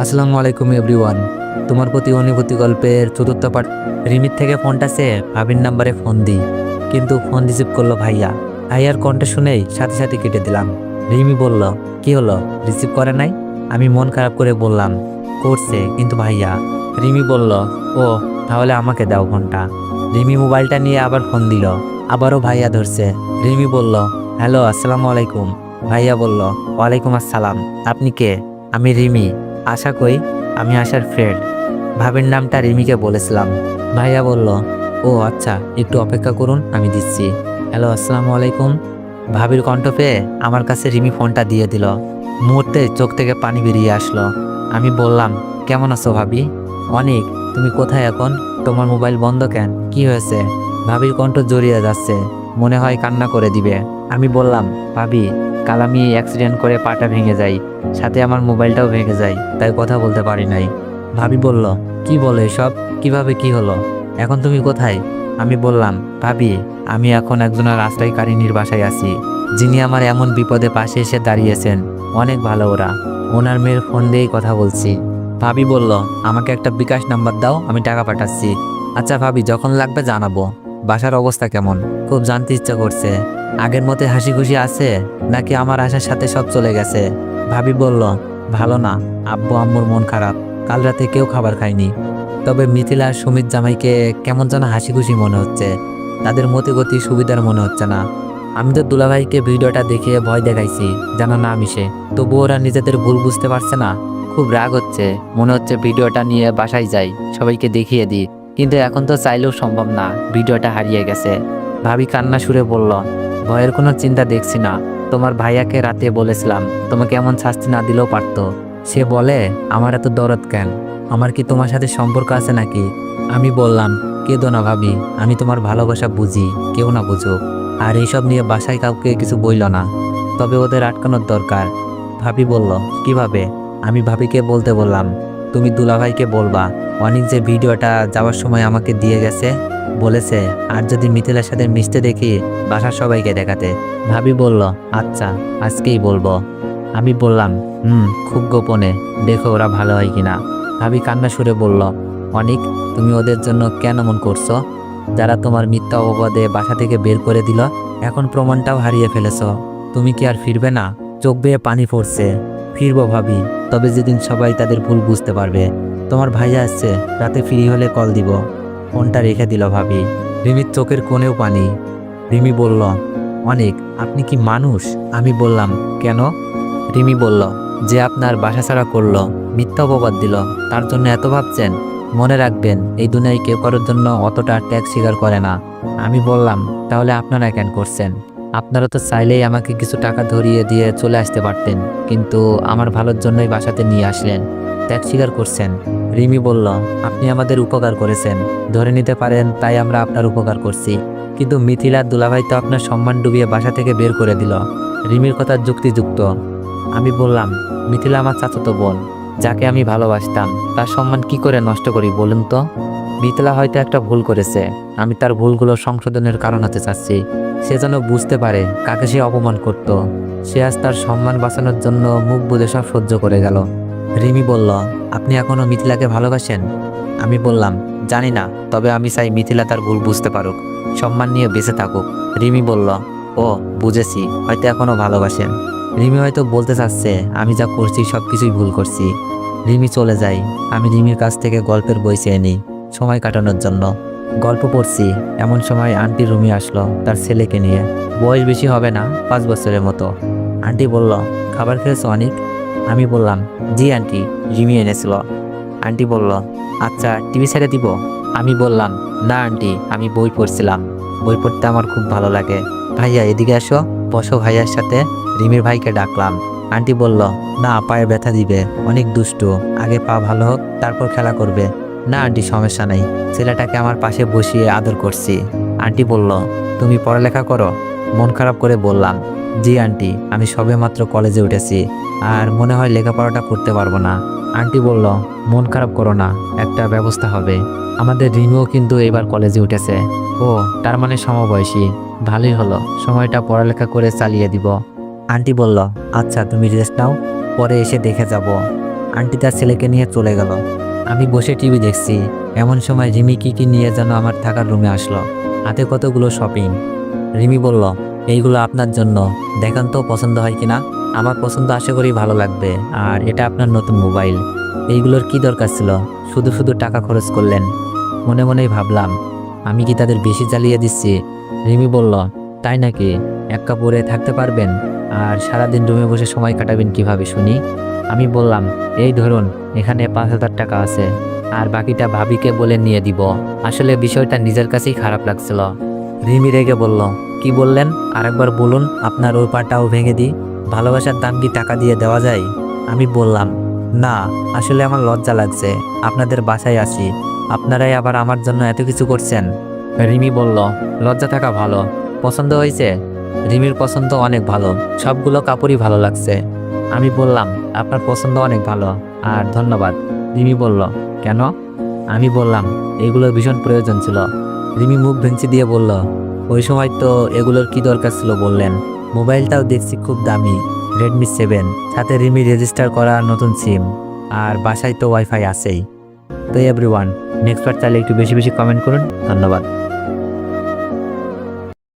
আসসালামু আলাইকুম এভরিওয়ান। তোমার প্রতি অনুভূতি গল্পের চতুর্থ পার্ট। রিমির থেকে ফোনটা সে ভাবির নাম্বারে ফোন দিই, কিন্তু ফোন রিসিভ করলো ভাইয়া। ভাইয়ার কণ্ঠ শুনেই সাথে সাথে কেটে দিলাম। রিমি বলল, কি হলো, রিসিভ করে নাই? আমি মন খারাপ করে বললাম, করছে কিন্তু ভাইয়া। রিমি বলল, ও তাহলে আমাকে দাও ফোনটা। রিমি মোবাইলটা নিয়ে আবার ফোন দিল, আবারও ভাইয়া ধরছে। রিমি বলল, হ্যালো আসসালামু আলাইকুম। ভাইয়া বলল, ওয়ালাইকুম আসসালাম। আপনি কে? আমি রিমি। আশা কই? আমি আশার ফ্রেন্ড। ভাবির নামটা রিমিকে বলেছিলাম। ভাইয়া বলল, ও আচ্ছা, একটু অপেক্ষা করুন, আমি দিচ্ছি। হ্যালো আসসালামু আলাইকুম। ভাবির কণ্ঠ পেয়ে আমার কাছে রিমি ফোনটা দিয়ে দিল। মুহূর্তে চোখ থেকে পানি বেরিয়ে আসলো। আমি বললাম, কেমন আছো ভাবি? অনেক। তুমি কোথায় এখন? তোমার মোবাইল বন্ধ কেন, কি হয়েছে? ভাবির কণ্ঠ জড়িয়ে যাচ্ছে, মনে হয় কান্না করে দিবে। আমি বললাম, ভাবি, কাল আমি অ্যাক্সিডেন্ট করে পাটা ভেঙে যাই, সাথে আমার মোবাইলটাও ভেঙে যায়, তাই কথা বলতে পারি নাই। ভাবি বলল, কি বলে এসব? কিভাবে কি হলো? এখন তুমি কোথায়? আমি বললাম, ভাবি, আমি এখন একজনের আশ্রয়কারিনীর বাসায় আছি, যিনি আমার এমন বিপদে পাশে এসে দাঁড়িয়েছেন। অনেক ভালো ওরা। ওনার মেয়ের ফোন দিয়েই কথা বলছি। ভাবি বলল, আমাকে একটা বিকাশ নাম্বার দাও, আমি টাকা পাঠাচ্ছি। আচ্ছা ভাবি, যখন লাগবে জানাবো। বাসার অবস্থা কেমন? খুব জানতে ইচ্ছা করছে। আগের মতো হাসি খুশি আছে, নাকি আমার আশার সাথে সব চলে গেছে? ভাবি বলল, ভালো না, আব্বু আম্মুর মন খারাপ, কাল রাতে কেউ খাবার খায়নি। তবে মিথিলা আর সুমিত জামাইকে কেমন যেন হাসি খুশি মনে হচ্ছে, তাদের মতি গতি সুবিধার মনে হচ্ছে না। আমি তো দুলাভাইকে ভিডিওটা দেখিয়ে ভয় দেখাইছি যেন না মিশে, তবু ওরা নিজেদের ভুল বুঝতে পারছে না। খুব রাগ হচ্ছে, মনে হচ্ছে ভিডিওটা নিয়ে বাসায় যাই, সবাইকে দেখিয়ে দিই, কিন্তু এখন তো চাইলেও সম্ভব না, ভিডিওটা হারিয়ে গেছে। ভাবি কান্না সুরে বলল, ভয়ের কোনো চিন্তা দেখছি না। তোমার ভাইয়াকে রাতে বলেছিলাম, তোমাকে এমন শাস্তি না দিলেও পারতো। সে বলে, আমার এত দরদ কেন? আমার কি তোমার সাথে সম্পর্ক আছে নাকি? আমি বললাম, কেঁদো না ভাবি, আমি তোমার ভালোবাসা বুঝি, কেউ না বুঝুক। আর এইসব নিয়ে বাসায় কাউকে কিছু বইল না, তবে ওদের আটকানোর দরকার। ভাবি বলল, কিভাবে? আমি ভাবিকে বলতে বললাম, তুমি দুলাভাইকে বলবা, অনেক যে ভিডিওটা যাওয়ার সময় আমাকে দিয়ে গেছে, বলেছে আর যদি মিথিলার সাথে মিশতে দেখি বাসার সবাইকে দেখাতে। ভাবি বলল, আচ্ছা, আজকেই বলবো। আমি বললাম, খুব গোপনে, দেখো ওরা ভালো হয় কিনা। ভাবি কান্না সুরে বলল, অনিক, তুমি ওদের জন্য কেন মন করছো? যারা তোমার মিথ্যা অপবাদে বাসা থেকে বের করে দিল, এখন প্রমাণটাও হারিয়ে ফেলেছ, তুমি কি আর ফিরবে না? চোখ বেয়ে পানি পড়ছে। ফিরবো ভাবি, তবে যেদিন সবাই তাদের ভুল বুঝতে পারবে। তোমার ভাইয়া আসছে, রাতে ফ্রি হলে কল দিব। ফোনটা রেখে দিল ভাবি। রিমির চোখের কোণেও পানি। রিমি বলল, অনেক, আপনি কি মানুষ? আমি বললাম, কেন? রিমি বলল, যে আপনার বাসা ছাড়া করলো, মিথ্যা অপবাদ দিল, তার জন্য এত ভাবছেন? মনে রাখবেন, এই দুনিয়ায় কেউ কারোর জন্য অতটা ত্যাগ স্বীকার করে না। আমি বললাম, তাহলে আপনারা কেন করছেন? আপনারা তো চাইলেই আমাকে কিছু টাকা ধরিয়ে দিয়ে চলে আসতে পারতেন, কিন্তু আমার ভালোর জন্যই বাসাতে নিয়ে আসলেন, ত্যাগ স্বীকার করছেন। রিমি বলল, আপনি আমাদের উপকার করেছেন, ধরে নিতে পারেন তাই আমরা আপনার উপকার করছি, কিন্তু মিথিলার দুলাভাই তো আপনার সম্মান ডুবিয়ে বাসা থেকে বের করে দিল। রিমির কথা যুক্তিযুক্ত। আমি বললাম, মিথিলা আমার চাচাতো বোন, যাকে আমি ভালোবাসতাম, তার সম্মান কি করে নষ্ট করি বলুন তো? মিথিলা হয়তো একটা ভুল করেছে, আমি তার ভুলগুলো সংশোধনের কারণ হতে চাচ্ছি। সে যেন বুঝতে পারে কাকে সে অপমান করত। সে আজ তার সম্মান বাঁচানোর জন্য মুখ বুজে সব সহ্য করে গেল। রিমি বলল, আপনি এখনো মিথিলাকে ভালোবাসেন? আমি বললাম, জানি না, তবে আমি চাই মিথিলা তার ভুল বুঝতে পারুক, সম্মান নিয়ে বেঁচে থাকুক। রিমি বলল, ও বুঝেছি, হয়তো এখনো ভালোবাসেন। রিমি হয়তো বলতে চাচ্ছে, আমি যা করছি সব কিছুই ভুল করছি। রিমি চলে যায়। আমি রিমির কাছ থেকে গল্পের বই চেয়ে নিই, সময় কাটানোর জন্য। গল্প পড়ছি, এমন সময় আন্টি রুমি আসলো তার ছেলেকে নিয়ে। বয়স বেশি হবে না, 5 বছরের মতো। আন্টি বলল, খাবার খেয়েছো অনেক? আমি বললাম, জি আন্টি, রিমি এনেছিল। আন্টি বলল, আচ্ছা টিভি ছেড়ে দিব? আমি বললাম, না আন্টি, আমি বই পড়ছিলাম, বই পড়তে আমার খুব ভালো লাগে। ভাইয়া এদিকে আসো, বসো ভাইয়ার সাথে। রিমির ভাইকে ডাকলাম। আন্টি বলল, না, পায়ে ব্যথা দিবে, অনেক দুষ্টু, আগে পা ভালো হোক তারপর খেলা করবে। না আন্টি, সমস্যা নাই, ছেলেটাকে আমার পাশে বসিয়ে আদর করছি। আন্টি বলল, তুমি পড়ালেখা করো? মন খারাপ করে বললাম, জি আন্টি, আমি সবেমাত্র কলেজে উঠেছি, আর মনে হয় লেখাপড়াটা করতে পারবো না। আন্টি বলল, মন খারাপ করো না, একটা ব্যবস্থা হবে। আমাদের রিমিও কিন্তু এবার কলেজে উঠেছে। ও, তার মানে সমবয়সী, ভালোই হলো, সময়টা পড়ালেখা করে চালিয়ে দিব। আন্টি বলল, আচ্ছা তুমি রেস্ট নাও, পরে এসে দেখে যাব। আন্টি তার ছেলেকে নিয়ে চলে গেল। আমি বসে টিভি দেখছি। এমন সময় রিমি কি নিয়ে যেন আমার থাকার রুমে আসলো, হাতে কতগুলো শপিং। রিমি বলল, এইগুলো আপনার জন্য, দেখান তো পছন্দ হয় কিনা। আমার পছন্দ আশা করি ভালো লাগবে। আর এটা আপনার নতুন মোবাইল, এইগুলোর কি দরকার ছিল, শুধু শুধু টাকা খরচ করলেন। মনে মনেই ভাবলাম, আমি কি তাদের বেশি জ্বালিয়ে দিচ্ছি। রিমি বলল, তাই নাকি? এক কাপড়ে থাকতে পারবেন? আর সারাদিন রুমে বসে সময় কাটাবেন কিভাবে শুনি? আমি বললাম, এই ধরুন, এখানে 5,000 টাকা আছে, আর বাকিটা ভাবিকে বলে নিয়ে দিব। আসলে বিষয়টা নিজের কাছেই খারাপ লাগছিল। রিমি রেগে বলল, কি বললেন? আরেকবার বলুন, আপনার ওই পাটাও ভেঙে দিই। ভালোবাসার দাম কি টাকা দিয়ে দেওয়া যায়? আমি বললাম, না, আসলে আমার লজ্জা লাগছে। আপনাদের বাসায় আসি, আপনারাই আবার আমার জন্য এত কিছু করছেন। রিমি বলল, লজ্জা থাকা ভালো। পছন্দ হয়েছে? রিমির পছন্দ অনেক ভালো, সবগুলো কাপড়ই ভালো লাগছে। আমি বললাম, আপনার পছন্দ অনেক ভালো, আর ধন্যবাদ। রিমি বলল, কেন? আমি বললাম, এগুলোর ভীষণ প্রয়োজন ছিল। রিমি মুখ ভেঙচি দিয়ে বলল, ওই সময় তো এগুলোর কি দরকার ছিল বললেন। মোবাইলটাও দেখছি খুব দামি, রেডমি 7, সাথে রিমি রেজিস্টার করা নতুন সিম, আর বাসায় তো ওয়াইফাই আছেই। তো এভরিওয়ান, নেক্সট বার চাইলে একটু বেশি বেশি কমেন্ট করুন। ধন্যবাদ।